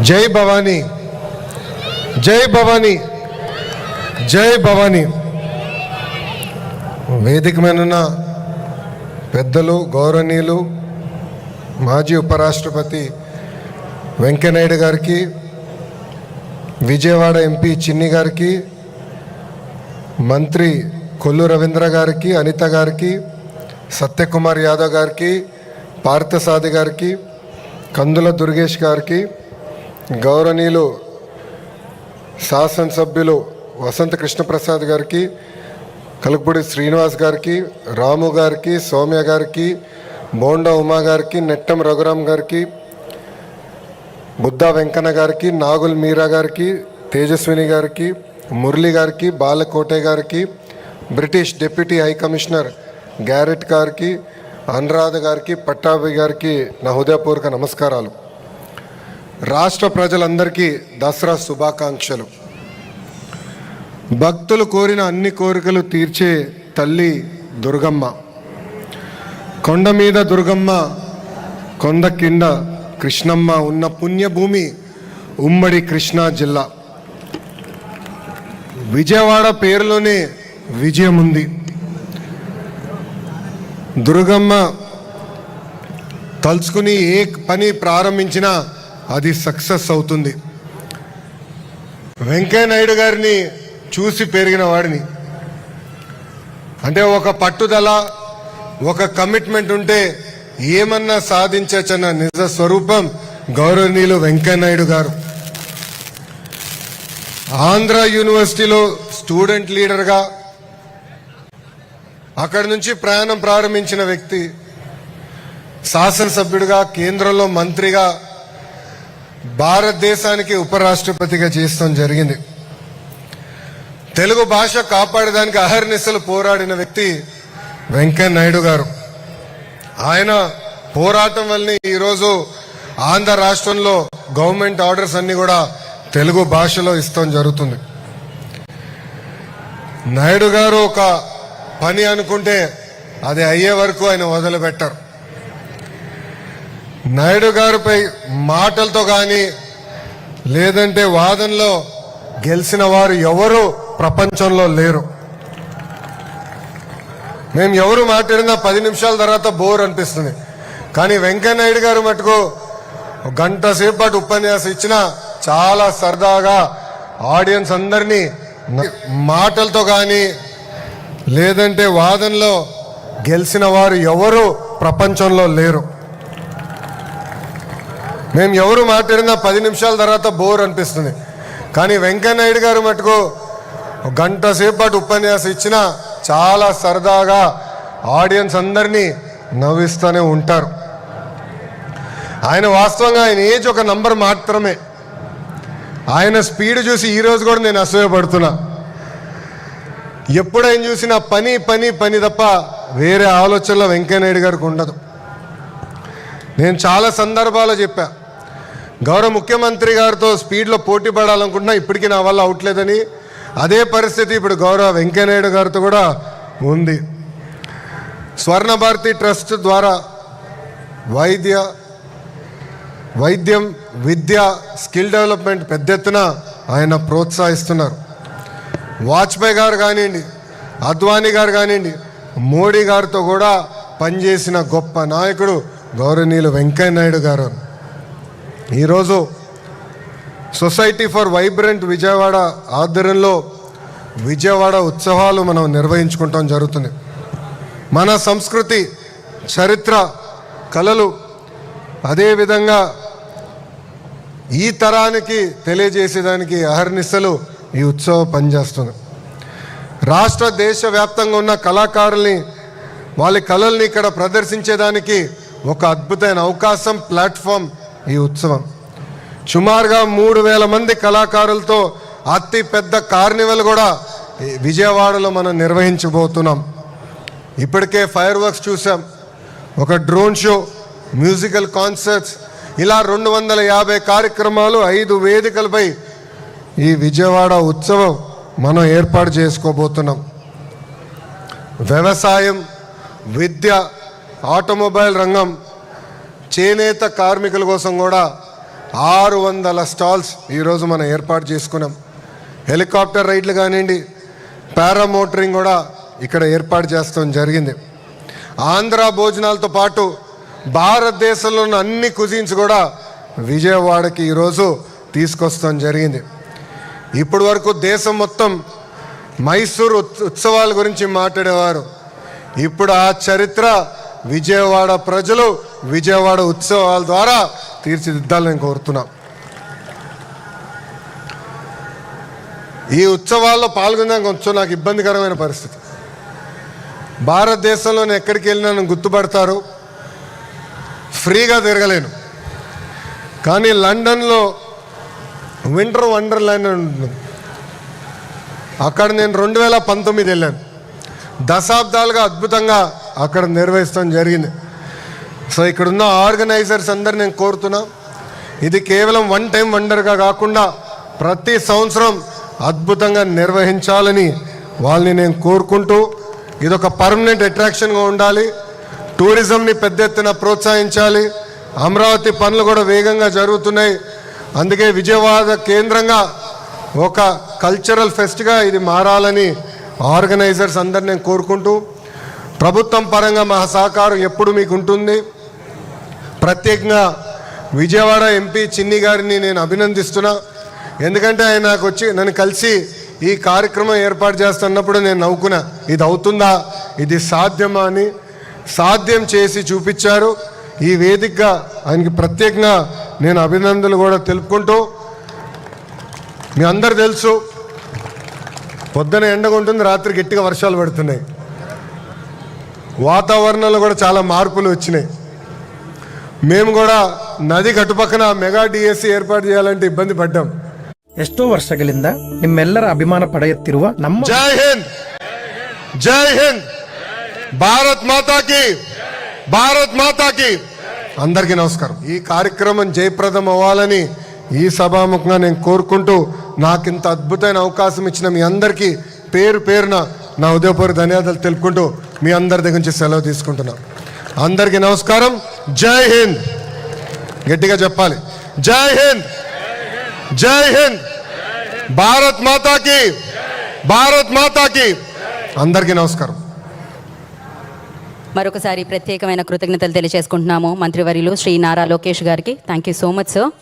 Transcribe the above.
జై భవానీ, జై భవానీ, జై భవానీ. వేదిక మీద ఉన్న పెద్దలు, గౌరవనీయులు, మాజీ ఉపరాష్ట్రపతి వెంకయ్యనాయుడు గారికి, విజయవాడ ఎంపీ చిన్ని గారికి, మంత్రి కొల్లు రవీంద్ర గారికి, అనిత గారికి, సత్యకుమార్ యాదవ్ గారికి, పార్థసాది గారికి, కందుల దుర్గేష్ గారికి, గౌరవనీయులు శాసనసభ్యులు వసంత కృష్ణప్రసాద్ గారికి, కలుపుడి శ్రీనివాస్ గారికి, రాము గారికి, సౌమ్య గారికి, బోండా ఉమా గారికి, నెట్టం రఘురామ్ గారికి, బుద్ధా వెంకన్న గారికి, నాగుల్ మీరా గారికి, తేజస్విని గారికి, మురళి గారికి, బాలకోటే గారికి, British deputy high commissioner carat గారికి, అనురాధ గారికి, పట్టాభి గారికి నా హృదయపూర్వక నమస్కారాలు. రాష్ట్ర ప్రజలందరికీ దసరా శుభాకాంక్షలు. భక్తులు కోరిన అన్ని కోరికలు తీర్చే తల్లి దుర్గమ్మ. కొండ మీద దుర్గమ్మ, కొండ కింద కృష్ణమ్మ ఉన్న పుణ్యభూమి ఉమ్మడి కృష్ణా జిల్లా. విజయవాడ పేరులోనే విజయం ఉంది. దుర్గమ్మ తలుచుకుని ఏ పని ప్రారంభించినా అది సక్సెస్ అవుతుంది. వెంకయ్యనాయుడు గారిని చూసి పెరిగిన వాడిని. అంటే ఒక పట్టుదల, ఒక కమిట్మెంట్ ఉంటే ఏమన్నా సాధించచ్చన్న నిజ స్వరూపం గౌరవనీయులు వెంకయ్యనాయుడు గారు. ఆంధ్ర యూనివర్సిటీలో స్టూడెంట్ లీడర్గా అక్కడి నుంచి ప్రయాణం ప్రారంభించిన వ్యక్తి, శాసనసభ్యుడిగా, కేంద్రంలో మంత్రిగా, భారతదేశానికి ఉపరాష్ట్రపతిగా చేస్తాం జరిగింది. తెలుగు భాష కాపాడడానికి అహర్నిశలు పోరాడిన వ్యక్తి వెంకయ్యనాయుడు గారు. ఆయన పోరాటం వల్లనే ఈరోజు ఆంధ్ర రాష్ట్రంలో గవర్నమెంట్ ఆర్డర్స్ అన్ని కూడా తెలుగు భాషలో ఇస్తాం జరుగుతుంది. నాయుడు గారు ఒక పని అనుకుంటే అది అయ్యే వరకు ఆయన వదిలిపెట్టారు. నాయుడు గారిపై మాటలతో కానీ లేదంటే వాదనలో గెలిచిన వారు ఎవరు ప్రపంచంలో లేరు. మేము ఎవరు మాట్లాడినా 10 నిమిషాల తర్వాత బోర్ అనిపిస్తుంది. కానీ వెంకయ్యనాయుడు గారు మటుకు గంట సేపు పాటు ఉపన్యాసం ఇచ్చినా చాలా సరదాగా ఆడియన్స్ అందరినీ మాటలతో కానీ లేదంటే వాదనలో గెలిచిన వారు ఎవరు ప్రపంచంలో లేరు. మేము ఎవరు మాట్లాడినా 10 నిమిషాల తర్వాత బోర్ అనిపిస్తుంది. కానీ వెంకయ్యనాయుడు గారు మటుకు గంట సేపు పాటు ఉపన్యాసం ఇచ్చినా చాలా సరదాగా ఆడియన్స్ అందరినీ నవ్విస్తూనే ఉంటారు. ఆయన వాస్తవంగా ఆయన ఏజ్ ఒక నంబర్ మాత్రమే. ఆయన స్పీడ్ చూసి ఈరోజు కూడా నేను అసూయపడుతున్నా. ఎప్పుడు ఆయన చూసినా పని పని పని తప్ప వేరే ఆలోచనలో వెంకయ్యనాయుడు గారికి ఉండదు. నేను చాలా సందర్భాల్లో చెప్పా, గౌరవ ముఖ్యమంత్రి గారితో స్పీడ్లో పోటీ పడాలనుకుంటున్నా, ఇప్పటికీ నా వల్ల అవట్లేదని. అదే పరిస్థితి ఇప్పుడు గౌరవ వెంకయ్యనాయుడు గారితో కూడా ఉంది. స్వర్ణ భారతి ట్రస్ట్ ద్వారా వైద్యం, విద్య, స్కిల్ డెవలప్మెంట్ పెద్ద ఎత్తున ఆయన ప్రోత్సహిస్తున్నారు. వాజ్పేయి గారు కానివ్వండి, అద్వానీ గారు కానివ్వండి, మోడీ గారితో కూడా పనిచేసిన గొప్ప నాయకుడు గౌరవనీయులు వెంకయ్యనాయుడు గారు. ఈరోజు సొసైటీ ఫర్ వైబ్రెంట్ విజయవాడ ఆధ్వర్యంలో విజయవాడ ఉత్సవాలు మనం నిర్వహించుకుంటాం జరుగుతుంది. మన సంస్కృతి, చరిత్ర, కళలు అదేవిధంగా ఈ తరానికి తెలియజేసేదానికి అహర్నిశలు ఈ ఉత్సవం పనిచేస్తుంది. రాష్ట్ర దేశ వ్యాప్తంగా ఉన్న కళాకారుల్ని, వాళ్ళ కళల్ని ఇక్కడ ప్రదర్శించేదానికి ఒక అద్భుతమైన అవకాశం, ప్లాట్ఫామ్ ఈ ఉత్సవం. సుమారుగా 3000 మంది కళాకారులతో అతి పెద్ద కార్నివల్ కూడా విజయవాడలో మనం నిర్వహించబోతున్నాం. ఇప్పటికే ఫైర్ వర్క్స్ చూసాం, ఒక డ్రోన్ షో, మ్యూజికల్ కాన్సర్ట్స్, ఇలా 250 కార్యక్రమాలు 5 వేదికలపై ఈ విజయవాడ ఉత్సవం మనం ఏర్పాటు చేసుకోబోతున్నాం. వ్యవసాయం, విద్య, ఆటోమొబైల్ రంగం, చేనేత కార్మికుల కోసం కూడా 600 స్టాల్స్ ఈరోజు మనం ఏర్పాటు చేసుకున్నాం. హెలికాప్టర్ రైడ్లు కానివ్వండి, పారామోటరింగ్ కూడా ఇక్కడ ఏర్పాటు చేస్తాం జరిగింది. ఆంధ్ర భోజనాలతో పాటు భారతదేశంలో ఉన్న అన్ని కుజిన్స్ కూడా విజయవాడకి ఈరోజు తీసుకొస్తాం జరిగింది. ఇప్పటి వరకు దేశం మొత్తం మైసూరు ఉత్సవాల గురించి మాట్లాడేవారు. ఇప్పుడు ఆ చరిత్ర విజయవాడ ప్రజలు విజయవాడ ఉత్సవాల ద్వారా తీర్చిదిద్దాలని కోరుతున్నా. ఈ ఉత్సవాల్లో పాల్గొనడానికి కొంచెం నాకు ఇబ్బందికరమైన పరిస్థితి. భారతదేశంలో నేను ఎక్కడికి వెళ్ళినా నన్ను గుర్తుపడతారు, ఫ్రీగా తిరగలేను. కానీ లండన్లో వింటర్ వండర్లాండ్ అని ఉంటుంది. అక్కడ నేను 2019 వెళ్ళాను. దశాబ్దాలుగా అద్భుతంగా అక్కడ నిర్వహిస్తాం జరిగింది. సో ఇక్కడున్న ఆర్గనైజర్స్ అందరు నేను కోరుతున్నా, ఇది కేవలం వన్ టైం వండర్గా కాకుండా ప్రతి సంవత్సరం అద్భుతంగా నిర్వహించాలని వాళ్ళని నేను కోరుకుంటూ, ఇదొక పర్మనెంట్ అట్రాక్షన్గా ఉండాలి. టూరిజంని పెద్ద ఎత్తున ప్రోత్సహించాలి. అమరావతి పనులు కూడా వేగంగా జరుగుతున్నాయి. అందుకే విజయవాడ కేంద్రంగా ఒక కల్చరల్ ఫెస్ట్గా ఇది మారాలని ఆర్గనైజర్స్ అందరు నేను కోరుకుంటూ, ప్రభుత్వం పరంగా మా సహకారం ఎప్పుడు మీకు ఉంటుంది. ప్రత్యేకంగా విజయవాడ ఎంపీ చిన్ని గారిని నేను అభినందిస్తున్నా. ఎందుకంటే ఆయన నాకు వచ్చి నన్ను కలిసి ఈ కార్యక్రమం ఏర్పాటు చేస్తున్నప్పుడు నేను నవ్వుకున్నా, ఇది అవుతుందా, ఇది సాధ్యమా అని. సాధ్యం చేసి చూపించారు. ఈ వేదికగా ఆయనకి ప్రత్యేకంగా నేను అభినందనలు కూడా తెలుపుకుంటూ, మీ అందరు తెలుసు పొద్దున ఎండగా ఉంటుంది, రాత్రి గట్టిగా వర్షాలు పడుతున్నాయి. వాతావరణంలో కూడా చాలా మార్పులు వచ్చినాయి. మేము కూడా నది గట్టుపక్కన మెగా డిఎస్సి ఏర్పాటు చేయాలంటే ఇబ్బంది పడ్డాం. ಎಷ್ಟೋ ವರ್ಷಗಳಿಂದ ನಿಮ್ಮೆಲ್ಲರ ಅಭಿಮಾನ ಪಡೆಯುತ್ತಿರುವ ನಮ್ಮ జై హింద్, జై హింద్, భారత్ మాతాకి, భారత్ మాతాకి. అందరికీ నమస్కారం. ఈ కార్యక్రమం జయప్రదం అవ్వాలని ఈ సభాముఖంగా నేను కోరుకుంటూ, నాకు ఇంత అద్భుతమైన అవకాశం ఇచ్చిన మీ అందరికీ పేరు పేరున నా ఉదయపూర్వక ధన్యవాదాలు తెలుపుకుంటూ మీ అందరి దగ్గర నుంచి సెలవు తీసుకుంటున్నాను. అందరికీ నమస్కారం. జై హింద్. గట్టిగా చెప్పాలి, జై హింద్, జై హింద్, భారత్ మాతాకి, భారత్ మాతాకి. అందరికీ నమస్కారం. మరొకసారి ప్రత్యేకమైన కృతజ్ఞతలు తెలియజేసుకుంటున్నాము మంత్రివర్యులు శ్రీ నారా లోకేష్ గారికి. Thank you so much sir.